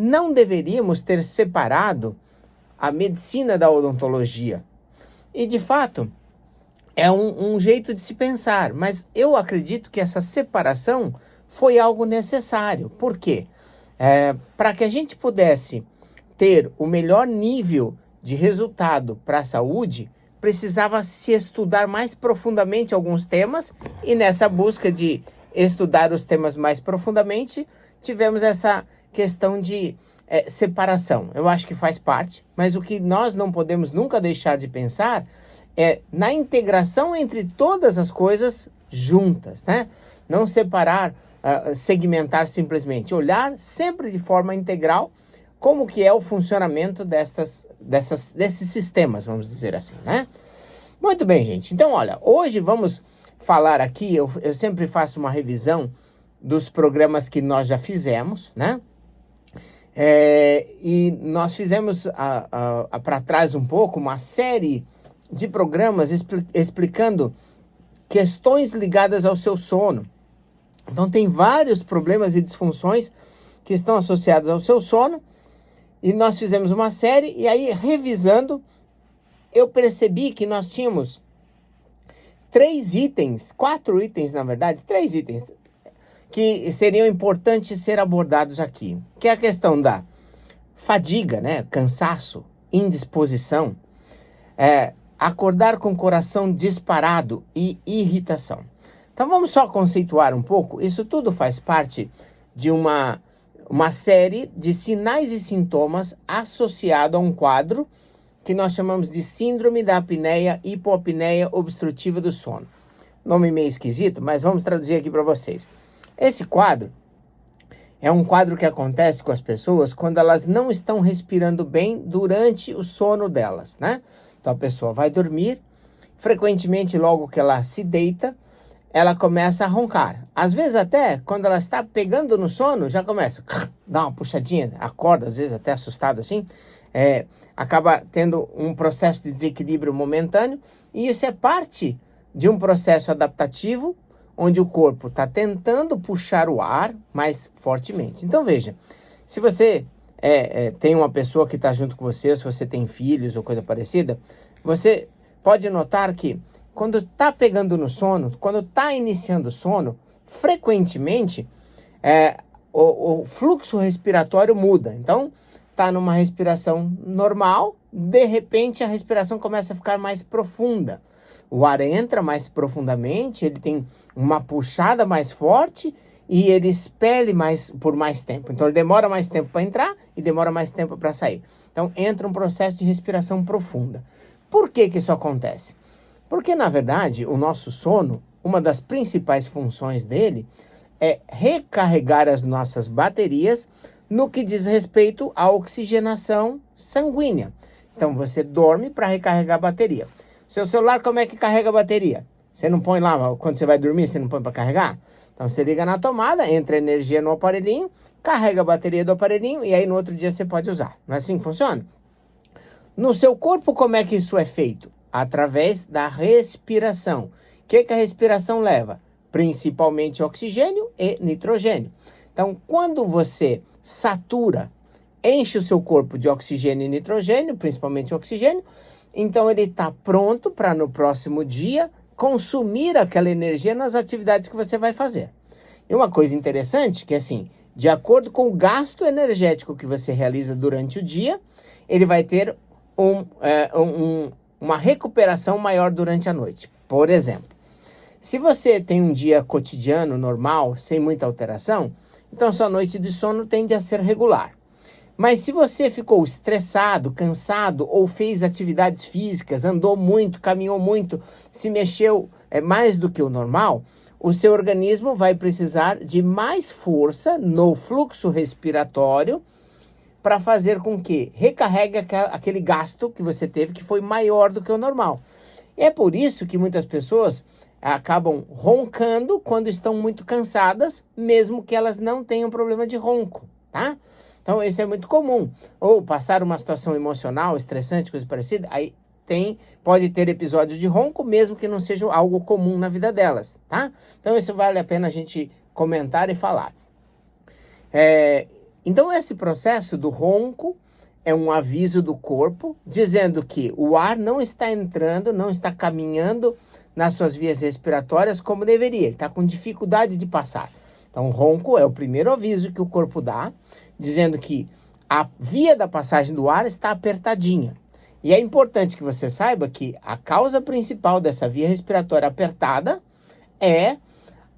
não deveríamos ter separado a medicina da odontologia. E, de fato, é um jeito de se pensar, mas eu acredito que essa separação foi algo necessário. Por quê? Para que a gente pudesse ter o melhor nível de resultado para a saúde, precisava se estudar mais profundamente alguns temas, e nessa busca de estudar os temas mais profundamente, tivemos essa questão de separação. Eu acho que faz parte, mas o que nós não podemos nunca deixar de pensar é na integração entre todas as coisas juntas, né? Não separar, segmentar simplesmente, olhar sempre de forma integral como que é o funcionamento desses sistemas, vamos dizer assim, né? Muito bem, gente. Então, olha, hoje vamos falar aqui, eu sempre faço uma revisão dos programas que nós já fizemos, né? E nós fizemos para trás um pouco uma série de programas explicando questões ligadas ao seu sono. Então, tem vários problemas e disfunções que estão associados ao seu sono, e nós fizemos uma série, e aí, revisando, eu percebi que nós tínhamos 4 itens, na verdade, 3 itens, que seriam importantes ser abordados aqui, que é a questão da fadiga, né? Cansaço, indisposição, acordar com o coração disparado e irritação. Então vamos só conceituar um pouco. Isso tudo faz parte de uma série de sinais e sintomas associados a um quadro que nós chamamos de síndrome da apneia hipoapneia obstrutiva do sono. Nome meio esquisito, mas vamos traduzir aqui para vocês. Esse quadro é um quadro que acontece com as pessoas quando elas não estão respirando bem durante o sono delas, né? Então a pessoa vai dormir, frequentemente logo que ela se deita, ela começa a roncar. Às vezes até, quando ela está pegando no sono, já começa a dar uma puxadinha, acorda, às vezes até assustado assim, acaba tendo um processo de desequilíbrio momentâneo, e isso é parte de um processo adaptativo, onde o corpo está tentando puxar o ar mais fortemente. Então veja, se você tem uma pessoa que está junto com você, ou se você tem filhos ou coisa parecida, você pode notar que quando está pegando no sono, quando está iniciando o sono, frequentemente o fluxo respiratório muda. Então, está numa respiração normal, de repente a respiração começa a ficar mais profunda. O ar entra mais profundamente, ele tem uma puxada mais forte e ele expele por mais tempo. Então, ele demora mais tempo para entrar e demora mais tempo para sair. Então, entra um processo de respiração profunda. Por que isso acontece? Porque, na verdade, o nosso sono, uma das principais funções dele é recarregar as nossas baterias no que diz respeito à oxigenação sanguínea. Então, você dorme para recarregar a bateria. Seu celular, como é que carrega a bateria? Você não põe lá, quando você vai dormir, você não põe para carregar? Então, você liga na tomada, entra energia no aparelhinho, carrega a bateria do aparelhinho e aí no outro dia você pode usar. Não é assim que funciona? No seu corpo, como é que isso é feito? Através da respiração. O que a respiração leva? Principalmente oxigênio e nitrogênio. Então, quando você satura, enche o seu corpo de oxigênio e nitrogênio, principalmente oxigênio, então ele está pronto para no próximo dia consumir aquela energia nas atividades que você vai fazer. E uma coisa interessante que assim, de acordo com o gasto energético que você realiza durante o dia, ele vai ter uma recuperação maior durante a noite. Por exemplo, se você tem um dia cotidiano, normal, sem muita alteração, então sua noite de sono tende a ser regular. Mas se você ficou estressado, cansado ou fez atividades físicas, andou muito, caminhou muito, se mexeu mais do que o normal, o seu organismo vai precisar de mais força no fluxo respiratório para fazer com que recarregue aquele gasto que você teve que foi maior do que o normal. E é por isso que muitas pessoas acabam roncando quando estão muito cansadas, mesmo que elas não tenham problema de ronco, tá? Então, isso é muito comum. Ou passar uma situação emocional, estressante, coisa parecida, aí pode ter episódios de ronco, mesmo que não seja algo comum na vida delas, tá? Então, isso vale a pena a gente comentar e falar. Então, esse processo do ronco é um aviso do corpo dizendo que o ar não está entrando, não está caminhando nas suas vias respiratórias como deveria. Ele está com dificuldade de passar. Então, o ronco é o primeiro aviso que o corpo dá, dizendo que a via da passagem do ar está apertadinha. E é importante que você saiba que a causa principal dessa via respiratória apertada é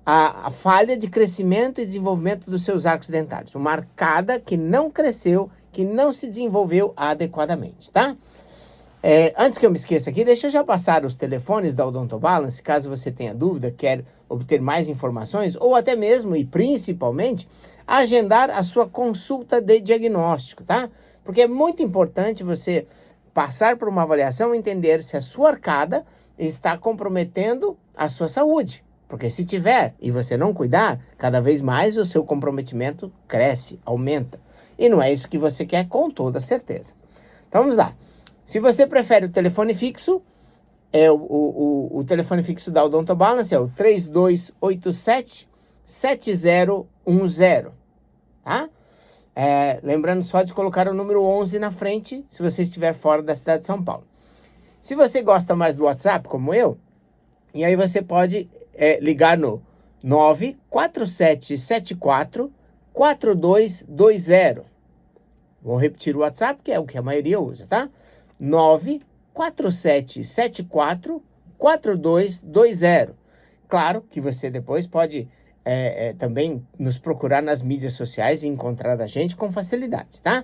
a falha de crescimento e desenvolvimento dos seus arcos dentários. Uma arcada que não cresceu, que não se desenvolveu adequadamente, tá? Antes que eu me esqueça aqui, deixa eu já passar os telefones da Odontobalance, caso você tenha dúvida, quer obter mais informações, ou até mesmo e principalmente, agendar a sua consulta de diagnóstico, tá? Porque é muito importante você passar por uma avaliação e entender se a sua arcada está comprometendo a sua saúde. Porque se tiver e você não cuidar, cada vez mais o seu comprometimento cresce, aumenta. E não é isso que você quer com toda certeza. Então vamos lá. Se você prefere o telefone fixo, o telefone fixo da Odontobalance é o 3287-7010, tá? Lembrando só de colocar o número 11 na frente, se você estiver fora da cidade de São Paulo. Se você gosta mais do WhatsApp, como eu, e aí você pode ligar no 94774-4220. Vou repetir o WhatsApp, que é o que a maioria usa, tá? 94774-4220. Claro que você depois pode também nos procurar nas mídias sociais e encontrar a gente com facilidade, tá?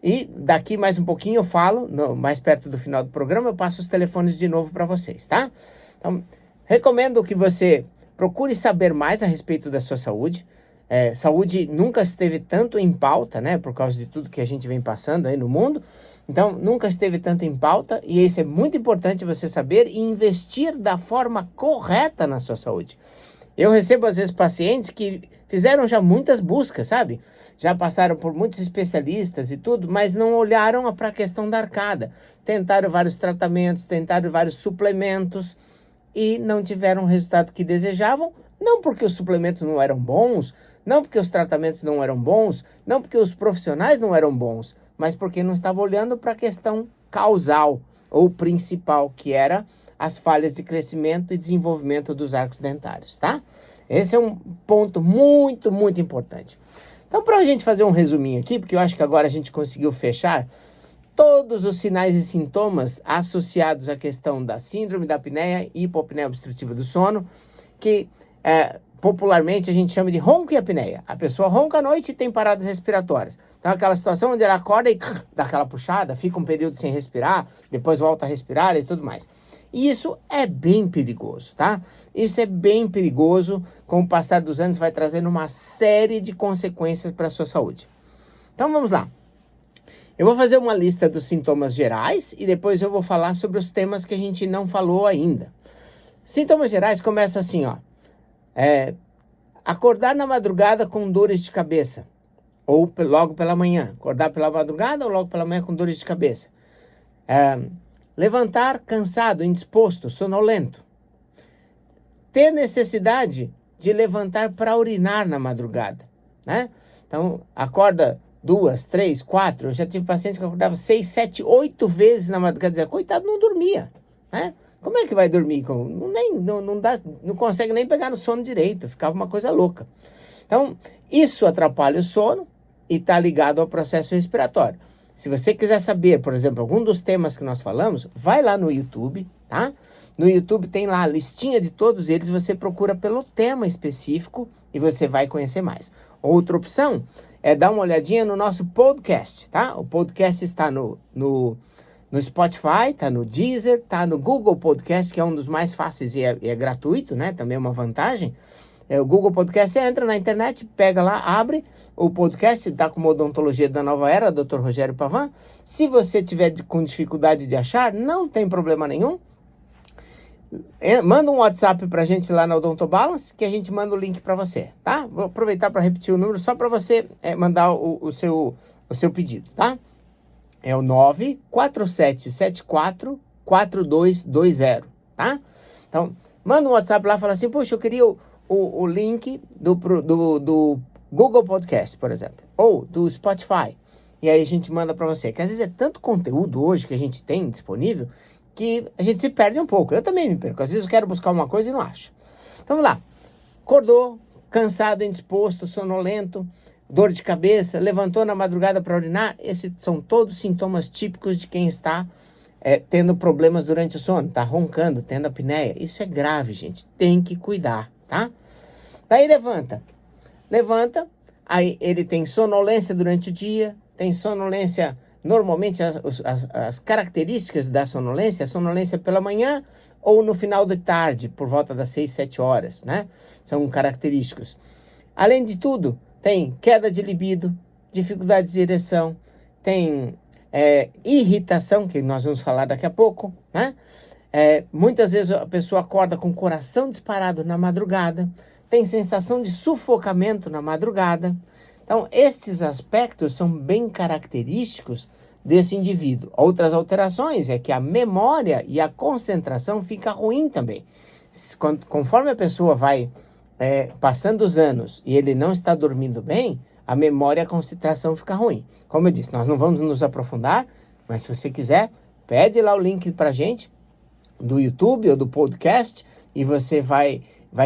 E daqui mais um pouquinho eu falo, mais perto do final do programa, eu passo os telefones de novo para vocês, tá? Então, recomendo que você procure saber mais a respeito da sua saúde. Saúde nunca esteve tanto em pauta, né? Por causa de tudo que a gente vem passando aí no mundo. Então, nunca esteve tanto em pauta. E isso é muito importante você saber e investir da forma correta na sua saúde. Eu recebo, às vezes, pacientes que fizeram já muitas buscas, sabe? Já passaram por muitos especialistas e tudo, mas não olharam para a questão da arcada. Tentaram vários tratamentos, tentaram vários suplementos e não tiveram o resultado que desejavam, não porque os suplementos não eram bons, não porque os tratamentos não eram bons, não porque os profissionais não eram bons, mas porque não estavam olhando para a questão causal ou principal, que era as falhas de crescimento e desenvolvimento dos arcos dentários, tá? Esse é um ponto muito, muito importante. Então, para a gente fazer um resuminho aqui, porque eu acho que agora a gente conseguiu fechar todos os sinais e sintomas associados à questão da síndrome da apneia e hipopneia obstrutiva do sono, que popularmente a gente chama de ronco e apneia. A pessoa ronca à noite e tem paradas respiratórias. Então, aquela situação onde ela acorda e dá aquela puxada, fica um período sem respirar, depois volta a respirar e tudo mais. E isso é bem perigoso, tá? Isso é bem perigoso. Com o passar dos anos vai trazendo uma série de consequências para a sua saúde. Então, vamos lá. Eu vou fazer uma lista dos sintomas gerais e depois eu vou falar sobre os temas que a gente não falou ainda. Sintomas gerais começam assim, ó. Acordar na madrugada com dores de cabeça. Ou logo pela manhã. Acordar pela madrugada ou logo pela manhã com dores de cabeça. Levantar cansado, indisposto, sonolento. Ter necessidade de levantar para urinar na madrugada, né? Então, acorda 2, 3, 4. Eu já tive pacientes que acordavam 6, 7, 8 vezes na madrugada. Dizia, coitado, não dormia, né? Como é que vai dormir? Não consegue nem pegar no sono direito. Ficava uma coisa louca. Então, isso atrapalha o sono e está ligado ao processo respiratório. Se você quiser saber, por exemplo, algum dos temas que nós falamos, vai lá no YouTube, tá? No YouTube tem lá a listinha de todos eles, você procura pelo tema específico e você vai conhecer mais. Outra opção é dar uma olhadinha no nosso podcast, tá? O podcast está no Spotify, está no Deezer, está no Google Podcast, que é um dos mais fáceis e é gratuito, né? Também é uma vantagem. O Google Podcast, você entra na internet, pega lá, abre o podcast, está com uma Odontologia da Nova Era, Dr. Rogério Pavan. Se você tiver com dificuldade de achar, não tem problema nenhum. Manda um WhatsApp pra gente lá na Odontobalance, que a gente manda o link para você, tá? Vou aproveitar para repetir o número só para você mandar o seu pedido, tá? É o 94774-4220, tá? Então, manda um WhatsApp lá e fala assim, poxa, eu queria o link do Google Podcast, por exemplo. ou do Spotify. E aí a gente manda para você. Que às vezes é tanto conteúdo hoje que a gente tem disponível que a gente se perde um pouco. Eu também me perco. Às vezes eu quero buscar uma coisa e não acho. Então vamos lá. Acordou, cansado, indisposto, sonolento, dor de cabeça, levantou na madrugada para urinar. Esses são todos sintomas típicos de quem está tendo problemas durante o sono, está roncando, tendo apneia. Isso é grave, gente. Tem que cuidar, tá? Daí levanta, aí ele tem sonolência durante o dia, tem sonolência, normalmente as características da sonolência, a sonolência pela manhã ou no final da tarde, por volta das 6, 7 horas, né? São característicos. Além de tudo, tem queda de libido, dificuldades de ereção, tem irritação, que nós vamos falar daqui a pouco, né? Muitas vezes a pessoa acorda com o coração disparado na madrugada, tem sensação de sufocamento na madrugada. Então, estes aspectos são bem característicos desse indivíduo. Outras alterações é que a memória e a concentração fica ruim também. Conforme a pessoa vai passando os anos e ele não está dormindo bem, a memória e a concentração fica ruim. Como eu disse, nós não vamos nos aprofundar, mas se você quiser, pede lá o link pra gente do YouTube ou do podcast e você vai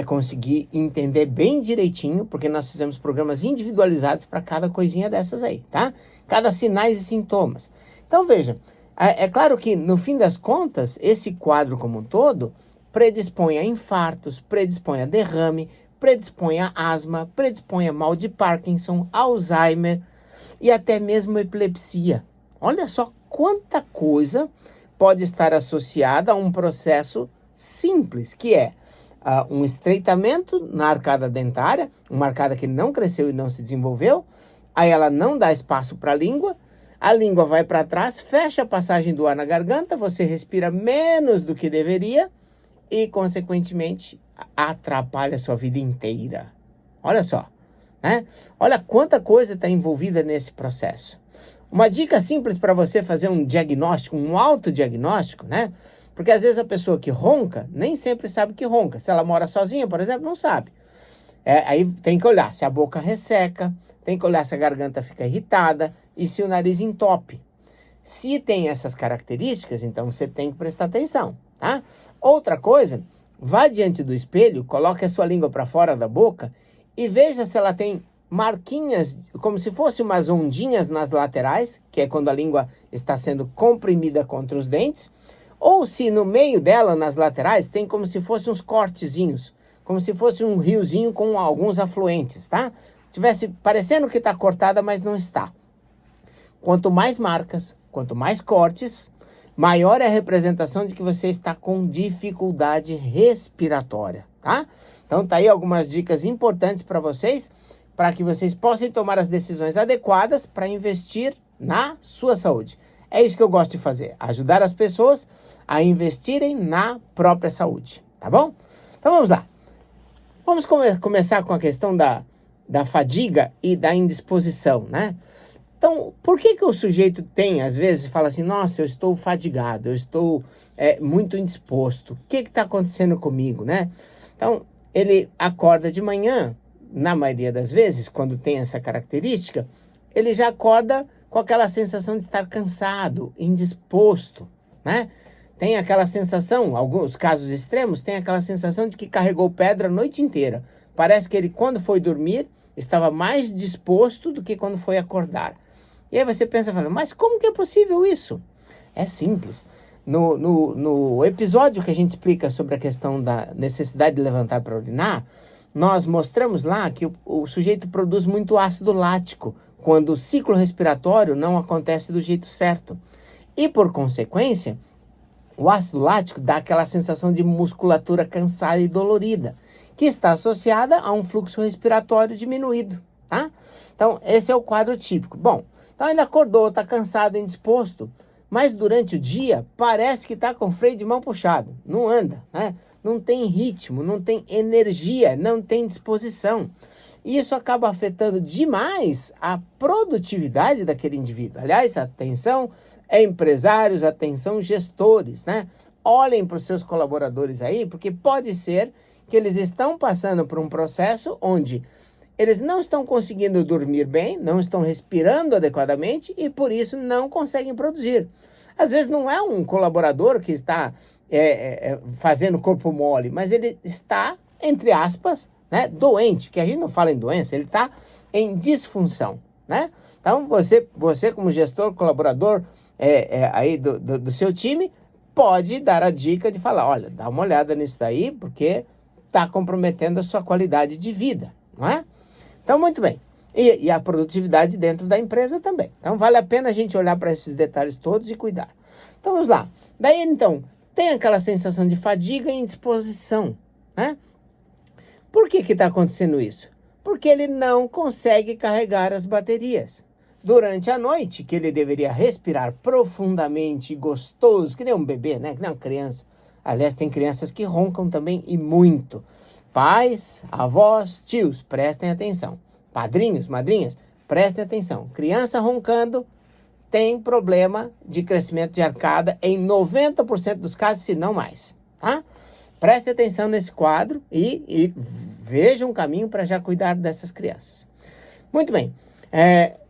conseguir entender bem direitinho, porque nós fizemos programas individualizados para cada coisinha dessas aí, tá? Cada sinais e sintomas. Então, veja, é claro que, no fim das contas, esse quadro como um todo predispõe a infartos, predispõe a derrame, predispõe a asma, predispõe a mal de Parkinson, Alzheimer e até mesmo epilepsia. Olha só quanta coisa pode estar associada a um processo simples, que é um estreitamento na arcada dentária, uma arcada que não cresceu e não se desenvolveu, aí ela não dá espaço para a língua vai para trás, fecha a passagem do ar na garganta, você respira menos do que deveria e, consequentemente, atrapalha a sua vida inteira. Olha só, né? Olha quanta coisa está envolvida nesse processo. Uma dica simples para você fazer um diagnóstico, um autodiagnóstico, né? Porque às vezes a pessoa que ronca nem sempre sabe que ronca. Se ela mora sozinha, por exemplo, não sabe. Aí tem que olhar se a boca resseca, tem que olhar se a garganta fica irritada e se o nariz entope. Se tem essas características, então você tem que prestar atenção, tá? Outra coisa, vá diante do espelho, coloque a sua língua para fora da boca e veja se ela tem marquinhas, como se fossem umas ondinhas nas laterais, que é quando a língua está sendo comprimida contra os dentes, ou se no meio dela, nas laterais, tem como se fossem uns cortezinhos, como se fosse um riozinho com alguns afluentes, tá? Tivesse parecendo que está cortada, mas não está. Quanto mais marcas, quanto mais cortes, maior é a representação de que você está com dificuldade respiratória, tá? Então tá aí algumas dicas importantes para vocês, para que vocês possam tomar as decisões adequadas para investir na sua saúde. É isso que eu gosto de fazer, ajudar as pessoas a investirem na própria saúde, tá bom? Então vamos lá. Vamos começar com a questão da fadiga e da indisposição, né? Então, por que o sujeito tem, às vezes, fala assim, nossa, eu estou fadigado, eu estou muito indisposto, o que está acontecendo comigo, né? Então, ele acorda de manhã, na maioria das vezes, quando tem essa característica, ele já acorda com aquela sensação de estar cansado, indisposto, né? Tem aquela sensação, alguns casos extremos, tem aquela sensação de que carregou pedra a noite inteira. Parece que ele, quando foi dormir, estava mais disposto do que quando foi acordar. E aí você pensa, mas como que é possível isso? É simples. No episódio que a gente explica sobre a questão da necessidade de levantar para urinar, nós mostramos lá que o sujeito produz muito ácido lático quando o ciclo respiratório não acontece do jeito certo. E, por consequência, o ácido lático dá aquela sensação de musculatura cansada e dolorida, que está associada a um fluxo respiratório diminuído, tá? Então, esse é o quadro típico. Bom, então ele acordou, está cansado, indisposto, mas durante o dia parece que está com o freio de mão puxado, não anda, né? Não tem ritmo, não tem energia, não tem disposição. E isso acaba afetando demais a produtividade daquele indivíduo. Aliás, atenção empresários, atenção gestores, né? Olhem para os seus colaboradores aí, porque pode ser que eles estão passando por um processo onde eles não estão conseguindo dormir bem, não estão respirando adequadamente e por isso não conseguem produzir. Às vezes não é um colaborador que está fazendo corpo mole, mas ele está, entre aspas, né, doente, que a gente não fala em doença, ele está em disfunção, né? Então, você como gestor, colaborador aí do seu time, pode dar a dica de falar, olha, dá uma olhada nisso daí, porque está comprometendo a sua qualidade de vida, não é? Então, muito bem. E a produtividade dentro da empresa também. Então, vale a pena a gente olhar para esses detalhes todos e cuidar. Então, vamos lá. Daí, então, tem aquela sensação de fadiga e indisposição, né? Por que está acontecendo isso? Porque ele não consegue carregar as baterias. Durante a noite, que ele deveria respirar profundamente e gostoso, que nem um bebê, né? Que nem uma criança. Aliás, tem crianças que roncam também e muito. Pais, avós, tios, prestem atenção. Padrinhos, madrinhas, prestem atenção. Criança roncando tem problema de crescimento de arcada em 90% dos casos, se não mais, tá? Preste atenção nesse quadro e veja um caminho para já cuidar dessas crianças. Muito bem.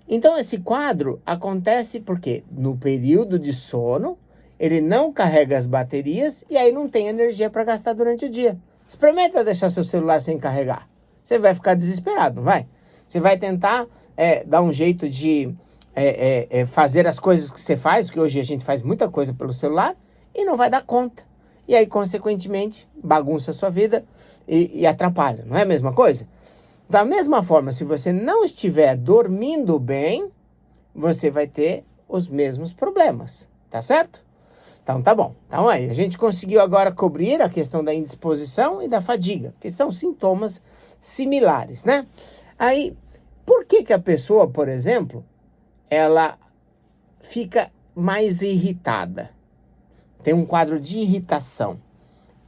Então, esse quadro acontece porque no período de sono, ele não carrega as baterias e aí não tem energia para gastar durante o dia. Experimenta deixar seu celular sem carregar. Você vai ficar desesperado, não vai? Você vai tentar dar um jeito de fazer as coisas que você faz, porque hoje a gente faz muita coisa pelo celular, e não vai dar conta. E aí, consequentemente, bagunça a sua vida e atrapalha. Não é a mesma coisa? Da mesma forma, se você não estiver dormindo bem, você vai ter os mesmos problemas. Tá certo? Então, tá bom. Então, aí, a gente conseguiu agora cobrir a questão da indisposição e da fadiga, que são sintomas similares, né? Aí, por que a pessoa, por exemplo, ela fica mais irritada? Tem um quadro de irritação.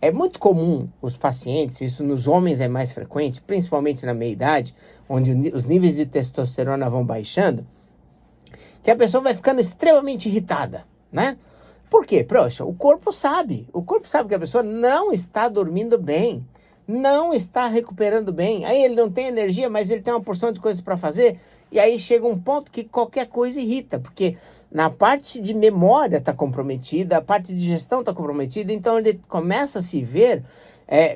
É muito comum os pacientes, isso nos homens é mais frequente, principalmente na meia-idade, onde os níveis de testosterona vão baixando, que a pessoa vai ficando extremamente irritada, né? Por quê? Poxa, o corpo sabe que a pessoa não está dormindo bem, não está recuperando bem. Aí ele não tem energia, mas ele tem uma porção de coisas para fazer, e aí chega um ponto que qualquer coisa irrita, porque na parte de memória está comprometida, a parte de gestão está comprometida, então ele começa a se ver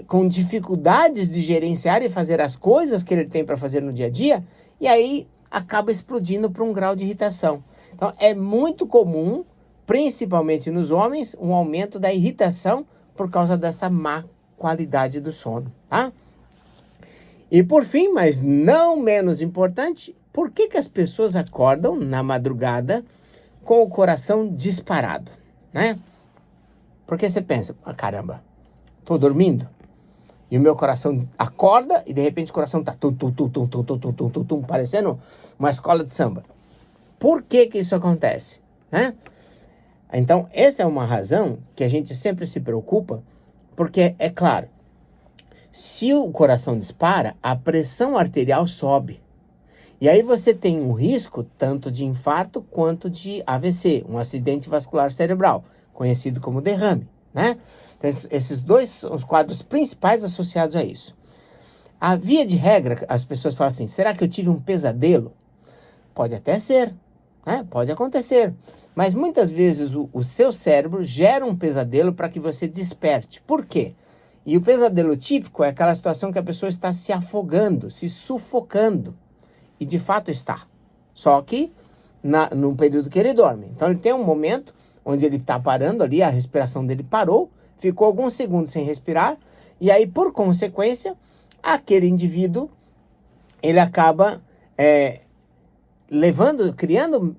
com dificuldades de gerenciar e fazer as coisas que ele tem para fazer no dia a dia, e aí acaba explodindo para um grau de irritação. Então é muito comum, principalmente nos homens, um aumento da irritação por causa dessa má qualidade do sono, tá? E por fim, mas não menos importante, por que as pessoas acordam na madrugada com o coração disparado, né? Porque você pensa, caramba, tô dormindo e o meu coração acorda e de repente o coração tá tum, tum, tum, tum, tum, tum, tum, tum, tum, tum, parecendo uma escola de samba. Por que isso acontece, né? Então, essa é uma razão que a gente sempre se preocupa, porque, é claro, se o coração dispara, a pressão arterial sobe. E aí você tem um risco tanto de infarto quanto de AVC, um acidente vascular cerebral, conhecido como derrame, né? Então, esses dois são os quadros principais associados a isso. A via de regra, as pessoas falam assim, será que eu tive um pesadelo? Pode até ser, né? Pode acontecer. Mas muitas vezes o seu cérebro gera um pesadelo para que você desperte. Por quê? E o pesadelo típico é aquela situação que a pessoa está se afogando, se sufocando. E de fato está. Só que num período que ele dorme. Então ele tem um momento onde ele está parando ali, a respiração dele parou, ficou alguns segundos sem respirar, e aí, por consequência, aquele indivíduo, ele acaba criando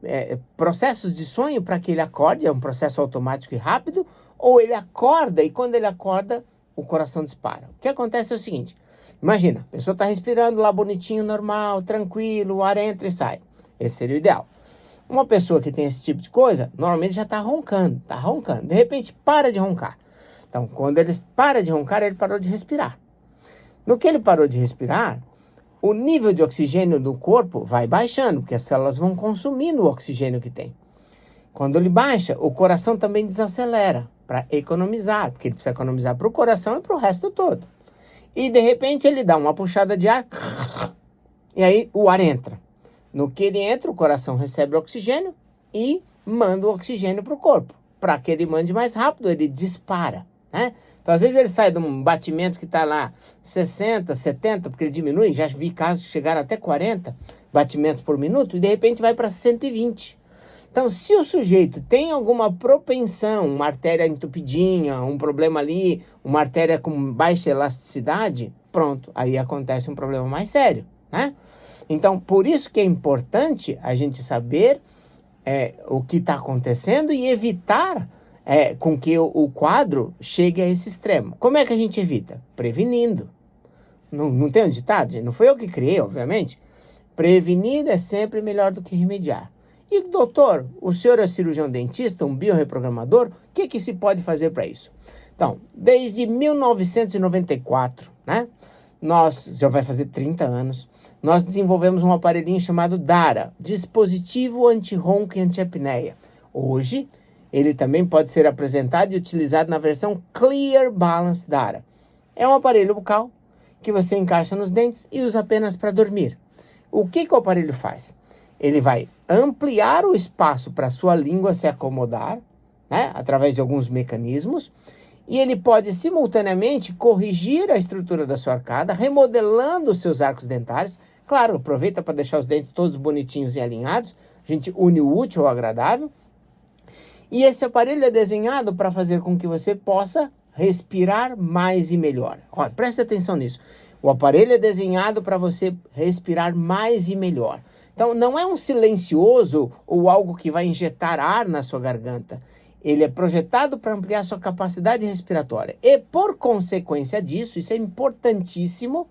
processos de sonho para que ele acorde, é um processo automático e rápido, ou ele acorda e quando ele acorda, o coração dispara. O que acontece é o seguinte, imagina, a pessoa está respirando lá bonitinho, normal, tranquilo, o ar entra e sai. Esse seria o ideal. Uma pessoa que tem esse tipo de coisa, normalmente já está roncando. De repente, para de roncar. Então, quando ele para de roncar, ele parou de respirar. No que ele parou de respirar, o nível de oxigênio do corpo vai baixando, porque as células vão consumindo o oxigênio que tem. Quando ele baixa, o coração também desacelera para economizar, porque ele precisa economizar para o coração e para o resto todo. E de repente ele dá uma puxada de ar E aí o ar entra. No que ele entra, o coração recebe o oxigênio e manda o oxigênio para o corpo. Para que ele mande mais rápido, ele dispara, né? Então, às vezes ele sai de um batimento que está lá 60, 70, porque ele diminui. Já vi casos que chegaram até 40 batimentos por minuto e de repente vai para 120. Então, se o sujeito tem alguma propensão, uma artéria entupidinha, um problema ali, uma artéria com baixa elasticidade, pronto, aí acontece um problema mais sério, né? Então, por isso que é importante a gente saber o que está acontecendo e evitar com que o quadro chegue a esse extremo. Como é que a gente evita? Prevenindo. Não tem um ditado? Não foi eu que criei, obviamente. Prevenir é sempre melhor do que remediar. E, doutor, o senhor é cirurgião dentista, um biorreprogramador, o que se pode fazer para isso? Então, desde 1994, né? Nós, já vai fazer 30 anos, nós desenvolvemos um aparelhinho chamado DARA, Dispositivo Anti-Ronco e Anti-Apneia. Hoje, ele também pode ser apresentado e utilizado na versão Clear Balance DARA. É um aparelho bucal que você encaixa nos dentes e usa apenas para dormir. O que o aparelho faz? Ele vai ampliar o espaço para a sua língua se acomodar, né, através de alguns mecanismos, e ele pode simultaneamente corrigir a estrutura da sua arcada, remodelando os seus arcos dentários. Claro, aproveita para deixar os dentes todos bonitinhos e alinhados. A gente une o útil ao agradável. E esse aparelho é desenhado para fazer com que você possa respirar mais e melhor. Olha, presta atenção nisso. O aparelho é desenhado para você respirar mais e melhor. Então, não é um silencioso ou algo que vai injetar ar na sua garganta. Ele é projetado para ampliar sua capacidade respiratória. E, por consequência disso, isso é importantíssimo,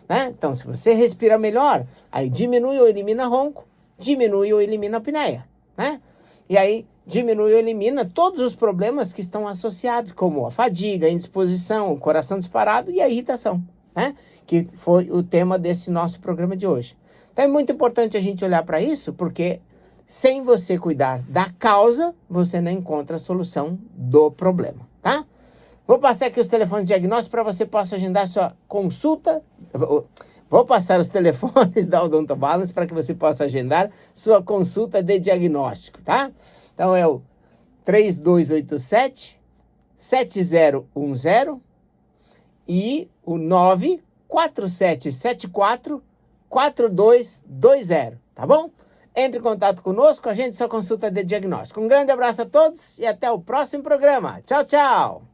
né? Então, se você respira melhor, aí diminui ou elimina ronco, diminui ou elimina a apneia, né? E aí, diminui ou elimina todos os problemas que estão associados, como a fadiga, a indisposição, o coração disparado e a irritação, né? Que foi o tema desse nosso programa de hoje. Então, é muito importante a gente olhar para isso, porque sem você cuidar da causa, você não encontra a solução do problema, tá? Vou passar aqui os telefones de diagnóstico para você possa agendar sua consulta. Vou passar os telefones da Odonto Balance para que você possa agendar sua consulta de diagnóstico, tá? Então é o 3287-7010 e o 94774-4220, tá bom? Entre em contato conosco, agende sua consulta de diagnóstico. Um grande abraço a todos e até o próximo programa. Tchau, tchau!